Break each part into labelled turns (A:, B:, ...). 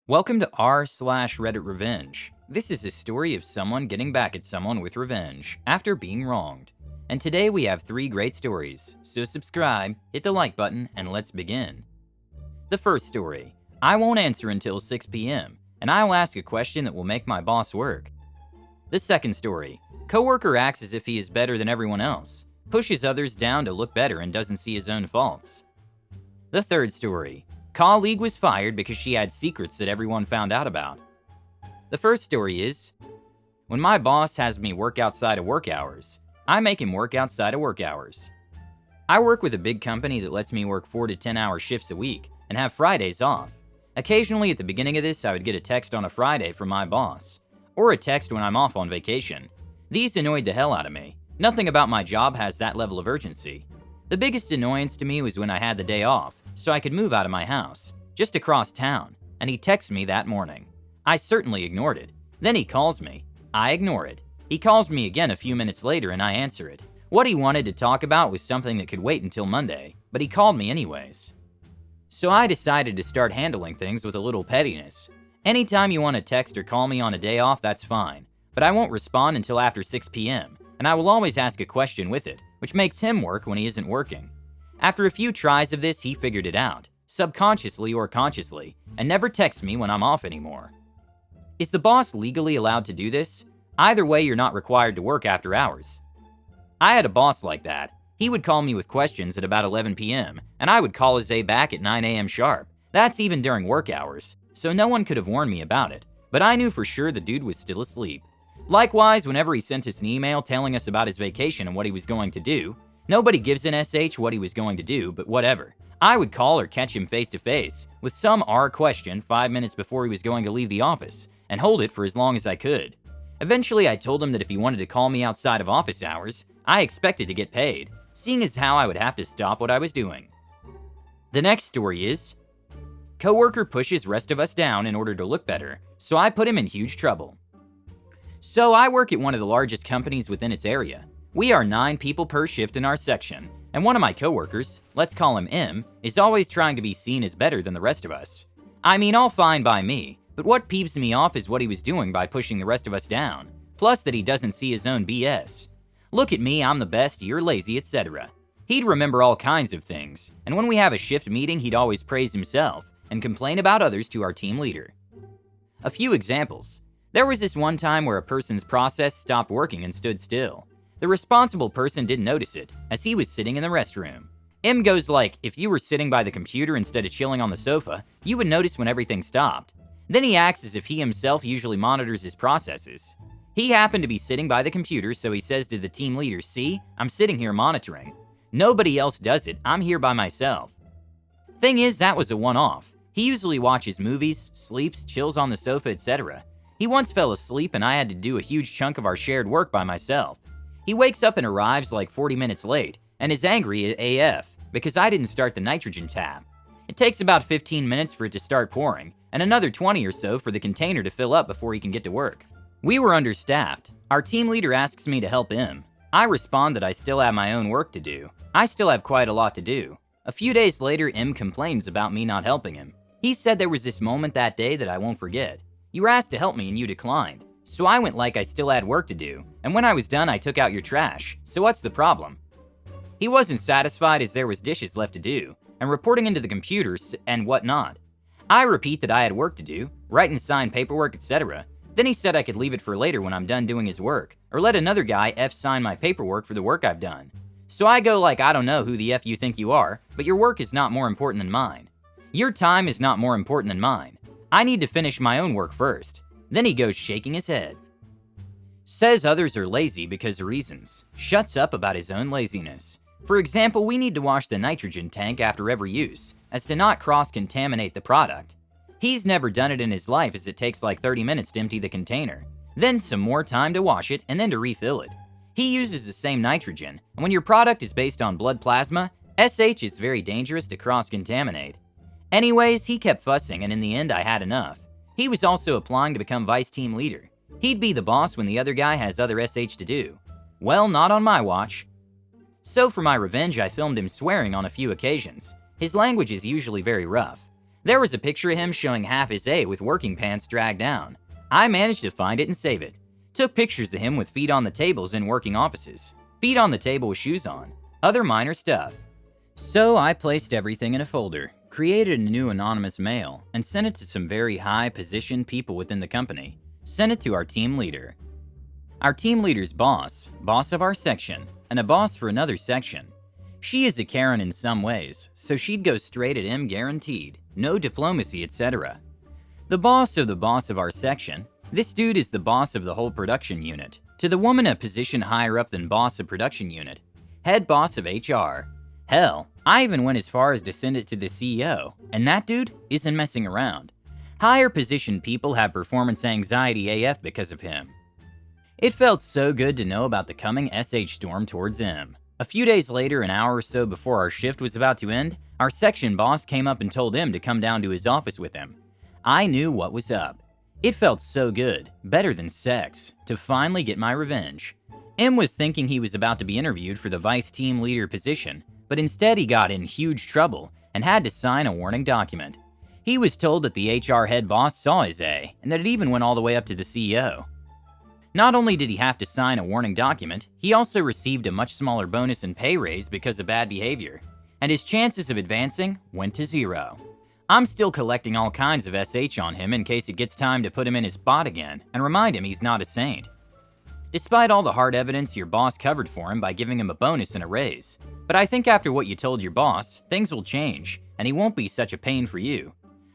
A: Welcome to r/Reddit Revenge. This is a story of someone getting back at someone with revenge after being wronged. And today we have 3 great stories, so subscribe, hit the like button, and let's begin. The first story. I won't answer until 6 p.m., and I'll ask a question that will make my boss work. The second story. Coworker acts as if he is better than everyone else, pushes others down to look better and doesn't see his own faults. The third story. Colleague was fired because she had secrets that everyone found out about. The first story is, when my boss has me work outside of work hours, I make him work outside of work hours. I work with a big company that lets me work 4 to 10-hour shifts a week and have Fridays off. Occasionally at the beginning of this, I would get a text on a Friday from my boss, or a text when I'm off on vacation. These annoyed the hell out of me. Nothing about my job has that level of urgency. The biggest annoyance to me was when I had the day off, so I could move out of my house, just across town, and he texts me that morning. I certainly ignored it. Then he calls me. I ignore it. He calls me again a few minutes later and I answer it. What he wanted to talk about was something that could wait until Monday, but he called me anyways. So I decided to start handling things with a little pettiness. Anytime you want to text or call me on a day off, that's fine, but I won't respond until after 6 p.m., and I will always ask a question with it, which makes him work when he isn't working. After a few tries of this, he figured it out, subconsciously or consciously, and never texts me when I'm off anymore. Is the boss legally allowed to do this? Either way, you're not required to work after hours. I had a boss like that. He would call me with questions at about 11 p.m., and I would call his A back at 9 a.m. sharp. That's even during work hours, so no one could have warned me about it, but I knew for sure the dude was still asleep. Likewise, whenever he sent us an email telling us about his vacation and what he was going to do, nobody gives an SH what he was going to do, but whatever. I would call or catch him face to face with some R question 5 minutes before he was going to leave the office, and hold it for as long as I could. Eventually, I told him that if he wanted to call me outside of office hours, I expected to get paid, seeing as how I would have to stop what I was doing. The next story is, coworker pushes rest of us down in order to look better, so I put him in huge trouble. So I work at one of the largest companies within its area. We are 9 people per shift in our section, and one of my coworkers, let's call him M, is always trying to be seen as better than the rest of us. I mean, all fine by me, but what peeps me off is what he was doing by pushing the rest of us down, plus that he doesn't see his own BS. Look at me, I'm the best, you're lazy, etc. He'd remember all kinds of things, and when we have a shift meeting, he'd always praise himself and complain about others to our team leader. A few examples. There was this one time where a person's process stopped working and stood still. The responsible person didn't notice it, as he was sitting in the restroom. M goes like, if you were sitting by the computer instead of chilling on the sofa, you would notice when everything stopped. Then he acts as if he himself usually monitors his processes. He happened to be sitting by the computer, so he says to the team leader, see, I'm sitting here monitoring. Nobody else does it, I'm here by myself. Thing is, that was a one-off. He usually watches movies, sleeps, chills on the sofa, etc. He once fell asleep and I had to do a huge chunk of our shared work by myself. He wakes up and arrives like 40 minutes late, and is angry at AF because I didn't start the nitrogen tap. It takes about 15 minutes for it to start pouring, and another 20 or so for the container to fill up before he can get to work. We were understaffed. Our team leader asks me to help him. I respond that I still have my own work to do. I still have quite a lot to do. A few days later, M complains about me not helping him. He said there was this moment that day that I won't forget. You were asked to help me and you declined. So I went like I still had work to do, and when I was done I took out your trash, so what's the problem? He wasn't satisfied as there was dishes left to do, and reporting into the computers and whatnot. I repeat that I had work to do, write and sign paperwork, etc. Then he said I could leave it for later when I'm done doing his work, or let another guy F sign my paperwork for the work I've done. So I go like, I don't know who the F you think you are, but your work is not more important than mine. Your time is not more important than mine. I need to finish my own work first. Then he goes shaking his head. Says others are lazy because of reasons. Shuts up about his own laziness. For example, we need to wash the nitrogen tank after every use, as to not cross-contaminate the product. He's never done it in his life as it takes like 30 minutes to empty the container, then some more time to wash it and then to refill it. He uses the same nitrogen, and when your product is based on blood plasma, SH is very dangerous to cross-contaminate. Anyways, he kept fussing and in the end I had enough. He was also applying to become vice team leader. He'd be the boss when the other guy has other SH to do. Well, not on my watch. So for my revenge, I filmed him swearing on a few occasions. His language is usually very rough. There was a picture of him showing half his A with working pants dragged down. I managed to find it and save it. Took pictures of him with feet on the tables in working offices. Feet on the table with shoes on. Other minor stuff. So I placed everything in a folder, created a new anonymous mail, and sent it to some very high-positioned people within the company. Sent it to our team leader. Our team leader's boss of our section, and a boss for another section. She is a Karen in some ways, so she'd go straight at him guaranteed. No diplomacy, etc. The boss of our section, this dude is the boss of the whole production unit. To the woman a position higher up than boss of production unit. Head boss of HR. Hell, I even went as far as to send it to the CEO, and that dude isn't messing around. Higher positioned people have performance anxiety AF because of him. It felt so good to know about the coming SH storm towards him. A few days later, an hour or so before our shift was about to end, our section boss came up and told him to come down to his office with him. I knew what was up. It felt so good, better than sex, to finally get my revenge. M was thinking he was about to be interviewed for the vice team leader position, but instead he got in huge trouble and had to sign a warning document. He was told that the HR head boss saw his A, and that it even went all the way up to the CEO. Not only did he have to sign a warning document, he also received a much smaller bonus and pay raise because of bad behavior, and his chances of advancing went to 0. I'm still collecting all kinds of SH on him in case it gets time to put him in his spot again and remind him he's not a saint. Despite all the hard evidence your boss covered for him by giving him a bonus and a raise. But I think after what you told your boss, things will change, and he won't be such a pain for you.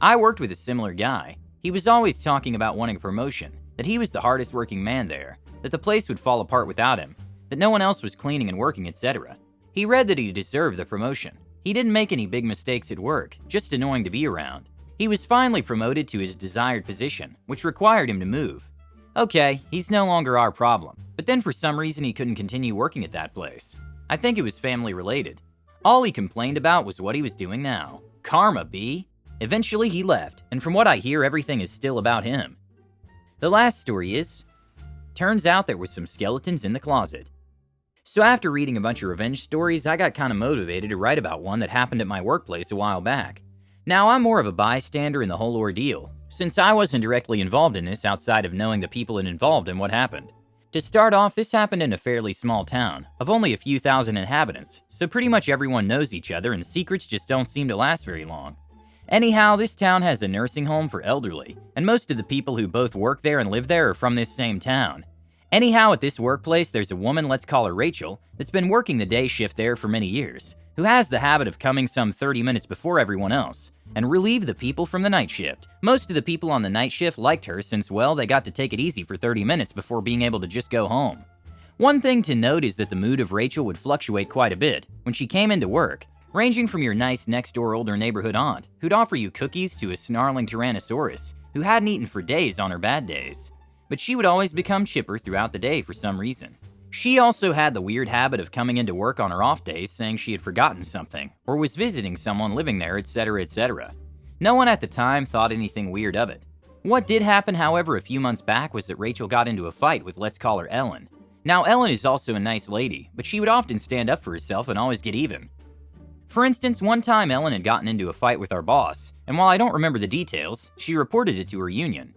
A: I worked with a similar guy. He was always talking about wanting a promotion, that he was the hardest working man there, that the place would fall apart without him, that no one else was cleaning and working, etc. He read that he deserved the promotion. He didn't make any big mistakes at work, just annoying to be around. He was finally promoted to his desired position, which required him to move. Okay, he's no longer our problem, but then for some reason he couldn't continue working at that place. I think it was family related. All he complained about was what he was doing now. Karma, B. Eventually he left, and from what I hear, everything is still about him. The last story is, turns out there was some skeletons in the closet. So after reading a bunch of revenge stories, I got kind of motivated to write about one that happened at my workplace a while back. Now I'm more of a bystander in the whole ordeal, since I wasn't directly involved in this outside of knowing the people involved in what happened. To start off, this happened in a fairly small town, of only a few thousand inhabitants, so pretty much everyone knows each other and secrets just don't seem to last very long. Anyhow, this town has a nursing home for elderly, and most of the people who both work there and live there are from this same town. Anyhow, at this workplace, there's a woman, let's call her Rachel, that's been working the day shift there for many years, who has the habit of coming some 30 minutes before everyone else, and relieve the people from the night shift. Most of the people on the night shift liked her since, well, they got to take it easy for 30 minutes before being able to just go home. One thing to note is that the mood of Rachel would fluctuate quite a bit when she came into work, ranging from your nice next-door older neighborhood aunt, who'd offer you cookies, to a snarling Tyrannosaurus, who hadn't eaten for days on her bad days. But she would always become chipper throughout the day for some reason. She also had the weird habit of coming into work on her off days saying she had forgotten something, or was visiting someone living there, etc., etc. No one at the time thought anything weird of it. What did happen, however, a few months back was that Rachel got into a fight with, let's call her Ellen. Now, Ellen is also a nice lady, but she would often stand up for herself and always get even. For instance, one time Ellen had gotten into a fight with our boss, and while I don't remember the details, she reported it to her union.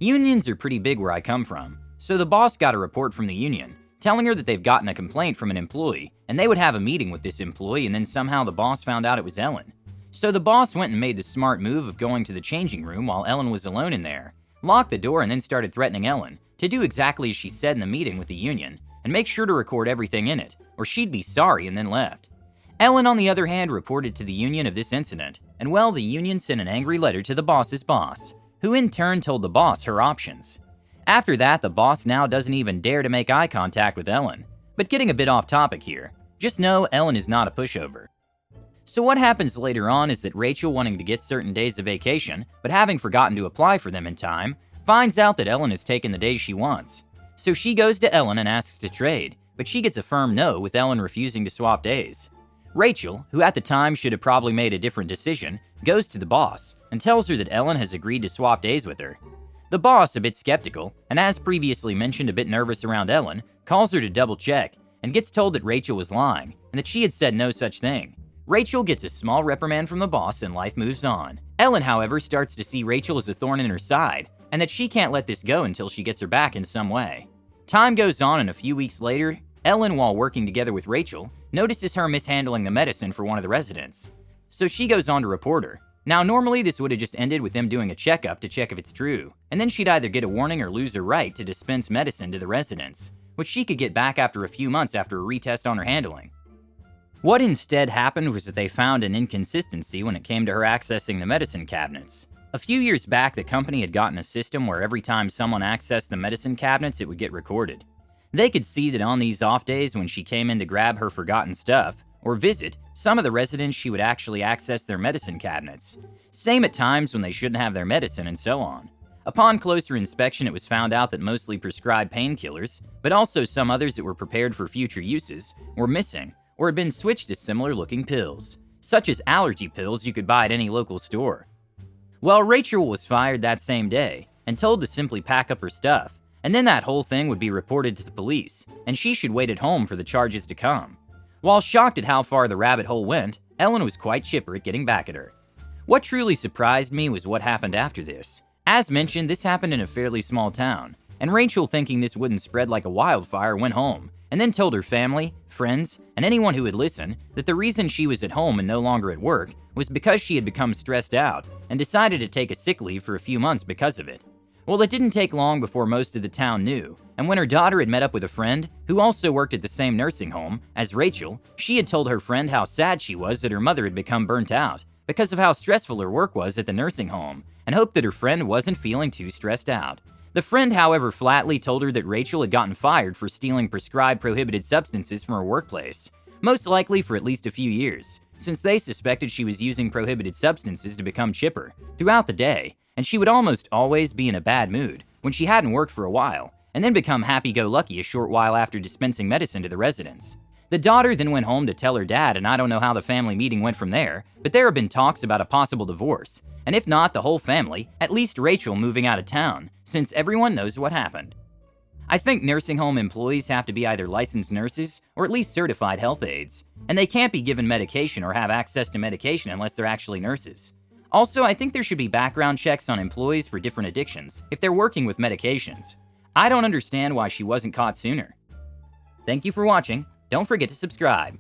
A: Unions are pretty big where I come from, so the boss got a report from the union, telling her that they've gotten a complaint from an employee, and they would have a meeting with this employee, and then somehow the boss found out it was Ellen. So the boss went and made the smart move of going to the changing room while Ellen was alone in there, locked the door, and then started threatening Ellen to do exactly as she said in the meeting with the union, and make sure to record everything in it, or she'd be sorry, and then left. Ellen, on the other hand, reported to the union of this incident, and well, the union sent an angry letter to the boss's boss, who in turn told the boss her options. After that, the boss now doesn't even dare to make eye contact with Ellen. But getting a bit off topic here, just know Ellen is not a pushover. So what happens later on is that Rachel, wanting to get certain days of vacation, but having forgotten to apply for them in time, finds out that Ellen has taken the days she wants. So she goes to Ellen and asks to trade, but she gets a firm no, with Ellen refusing to swap days. Rachel, who at the time should have probably made a different decision, goes to the boss and tells her that Ellen has agreed to swap days with her. The boss, a bit skeptical, and as previously mentioned a bit nervous around Ellen, calls her to double check and gets told that Rachel was lying and that she had said no such thing. Rachel gets a small reprimand from the boss and life moves on. Ellen, however, starts to see Rachel as a thorn in her side, and that she can't let this go until she gets her back in some way. Time goes on, and a few weeks later, Ellen, while working together with Rachel, notices her mishandling the medicine for one of the residents. So she goes on to report her. Now, normally this would have just ended with them doing a checkup to check if it's true, and then she'd either get a warning or lose her right to dispense medicine to the residents, which she could get back after a few months after a retest on her handling. What instead happened was that they found an inconsistency when it came to her accessing the medicine cabinets. A few years back, the company had gotten a system where every time someone accessed the medicine cabinets, it would get recorded. They could see that on these off days when she came in to grab her forgotten stuff, or visit some of the residents, she would actually access their medicine cabinets. Same at times when they shouldn't have their medicine, and so on. Upon closer inspection, it was found out that mostly prescribed painkillers, but also some others that were prepared for future uses, were missing, or had been switched to similar-looking pills, such as allergy pills you could buy at any local store. Well, Rachel was fired that same day, and told to simply pack up her stuff, and then that whole thing would be reported to the police, and she should wait at home for the charges to come. While shocked at how far the rabbit hole went, Ellen was quite chipper at getting back at her. What truly surprised me was what happened after this. As mentioned, this happened in a fairly small town, and Rachel, thinking this wouldn't spread like a wildfire, went home, and then told her family, friends, and anyone who would listen that the reason she was at home and no longer at work was because she had become stressed out and decided to take a sick leave for a few months because of it. Well, it didn't take long before most of the town knew, and when her daughter had met up with a friend who also worked at the same nursing home as Rachel, she had told her friend how sad she was that her mother had become burnt out because of how stressful her work was at the nursing home, and hoped that her friend wasn't feeling too stressed out. The friend, however, flatly told her that Rachel had gotten fired for stealing prescribed prohibited substances from her workplace, most likely for at least a few years, since they suspected she was using prohibited substances to become chipper throughout the day, and she would almost always be in a bad mood when she hadn't worked for a while, and then become happy-go-lucky a short while after dispensing medicine to the residents. The daughter then went home to tell her dad, and I don't know how the family meeting went from there, but there have been talks about a possible divorce, and if not the whole family, at least Rachel moving out of town, since everyone knows what happened. I think nursing home employees have to be either licensed nurses or at least certified health aides, and they can't be given medication or have access to medication unless they're actually nurses. Also, I think there should be background checks on employees for different addictions if they're working with medications. I don't understand why she wasn't caught sooner. Thank you for watching. Don't forget to subscribe.